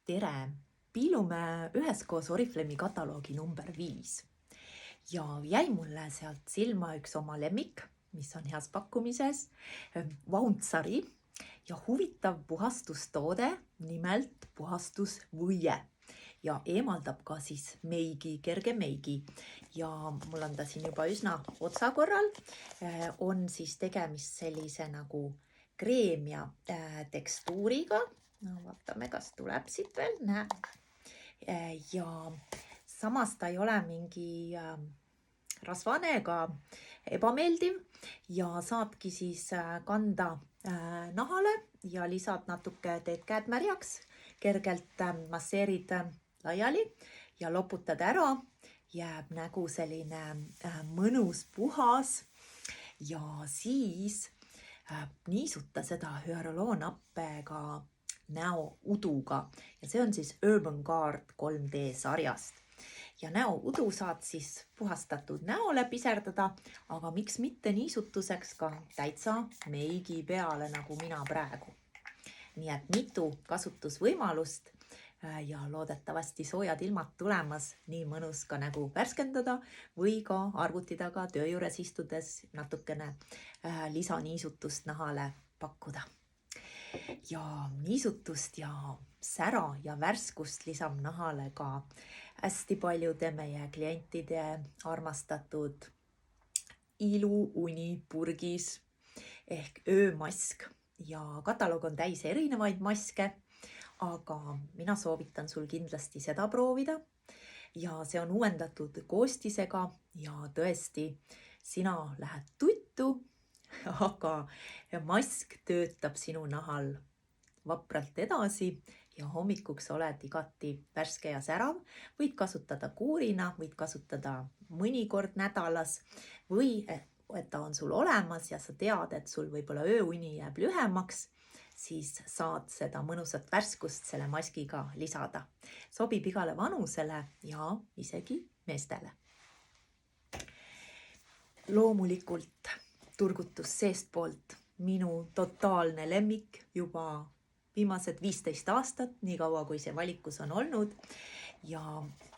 tere! Piilume üheskoos Oriflame kataloogi number 5 ja jäi mulle sealt silma üks oma lemmik, mis on heas pakkumises, Vauntsari ja huvitav puhastustoode, nimelt puhastusvõie ja eemaldab ka siis meigi, kerge meigi ja mul on ta siin juba üsna otsakorral. On siis tegemist sellise nagu kreem ja tekstuuriga. No vaatame, kas tuleb siit veel, näe. Ja samas ta ei ole mingi rasvane ega ebameeldiv ja saadki siis kanda nahale ja lisad natuke, teed käed märjaks, kergelt masseerid laiali ja loputad ära, jääb nägu selline mõnus puhas ja siis niisuta seda hüaluroonappega näouduga ja see on siis Urban Guard 3D sarjast. Ja näoudu saad siis puhastatud näole piserdada, aga miks mitte niisutuseks ka täitsa meigi peale, nagu mina praegu. Nii et mitu kasutusvõimalust ja loodetavasti soojad ilmad tulemas, nii mõnus ka nägu värskendada või ka arvuti taga töö juures istudes natukene lisaniisutust nahale pakkuda. Ja niisutust ja sära ja värskust lisab nahale ka hästi paljude meie klientide armastatud iluuni purgis ehk öömask ja kataloog on täis erinevaid maske, aga mina soovitan sul kindlasti seda proovida ja see on uuendatud koostisega ja tõesti, sina lähed tuttu, aga mask töötab sinu nahal vapralt edasi ja hommikuks oled igati värske ja särav. Võid kasutada kuurina, võid kasutada mõnikord nädalas või et ta on sul olemas ja sa tead, et sul võib-olla ööuni jääb lühemaks, siis saad seda mõnusat värskust selle maskiga lisada. Sobib igale vanusele ja isegi meestele. Loomulikult turgutus seestpoolt minu totaalne lemmik juba viimased 15 aastat, nii kaua kui see valikus on olnud ja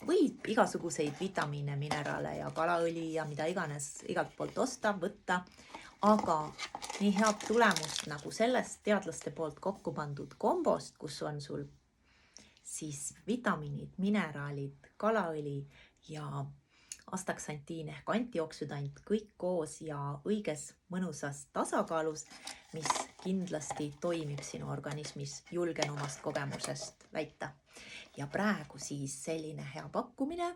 võib igasuguseid vitamiine, mineraale ja kalaõli ja mida iganes igalt poolt osta, võtta, aga nii head tulemust nagu sellest teadlaste poolt kokku pandud kombost, kus on sul siis vitamiinid, mineraalid, kalaõli ja astaksantiin ehk antioksüdant kõik koos ja õiges mõnusas tasakaalus, mis kindlasti toimib sinu organismis, julgen omast kogemusest väita. Ja praegu siis selline hea pakkumine,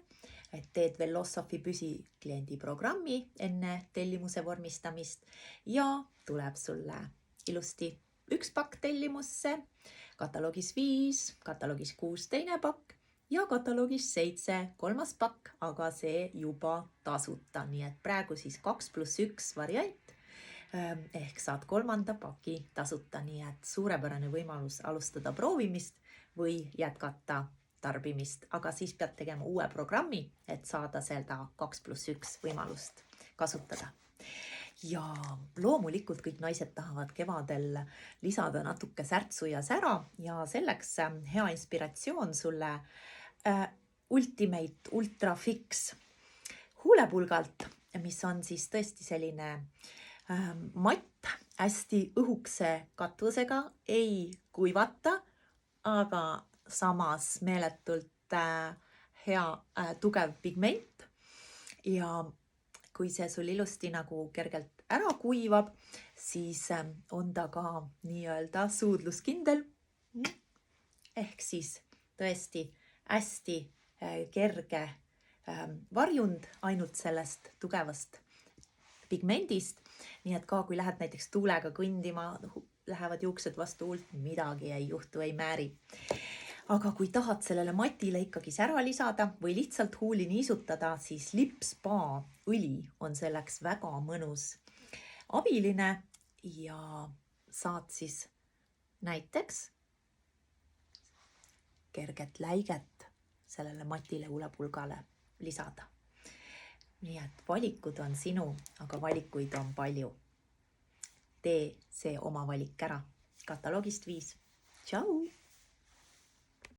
et teed veel Lossofi püsikliendi programmi enne tellimuse vormistamist ja tuleb sulle ilusti üks pakk tellimusse, kataloogis 5, kataloogis 6 teine pakk ja kataloogis 7 kolmas pakk, aga see juba tasuta, nii et praegu siis 2+1 variant ehk saad kolmanda paki tasuta, nii et suurepärane võimalus alustada proovimist või jätkata tarbimist, aga siis pead tegema uue programmi, et saada seda 2+1 võimalust kasutada. Ja loomulikult kõik naised tahavad kevadel lisada natuke särtsu ja sära ja selleks hea inspiratsioon sulle Ultimate Ultra Fix huulepulgalt, mis on siis tõesti selline matt, hästi õhukese katvusega, ei kuivata, aga samas meeletult hea tugev pigment ja kui see sul ilusti nagu kergelt ära kuivab, siis on ta ka nii-öelda suudluskindel ehk siis tõesti hästi kerge varjund ainult sellest tugevast pigmendist, nii et ka kui lähed näiteks tuulega kõndima, lähevad juuksed vastu huult, midagi ei juhtu, ei määri. Aga kui tahad sellele matile ikkagi sära lisada või lihtsalt huuli niisutada, siis Lipspa õli on selleks väga mõnus abiline ja saad siis näiteks kerget läiget sellele matile huulepulgale lisada. Nii et valikud on sinu, aga valikuid on palju. Tee see oma valik ära. Kataloogist 5. Tšau!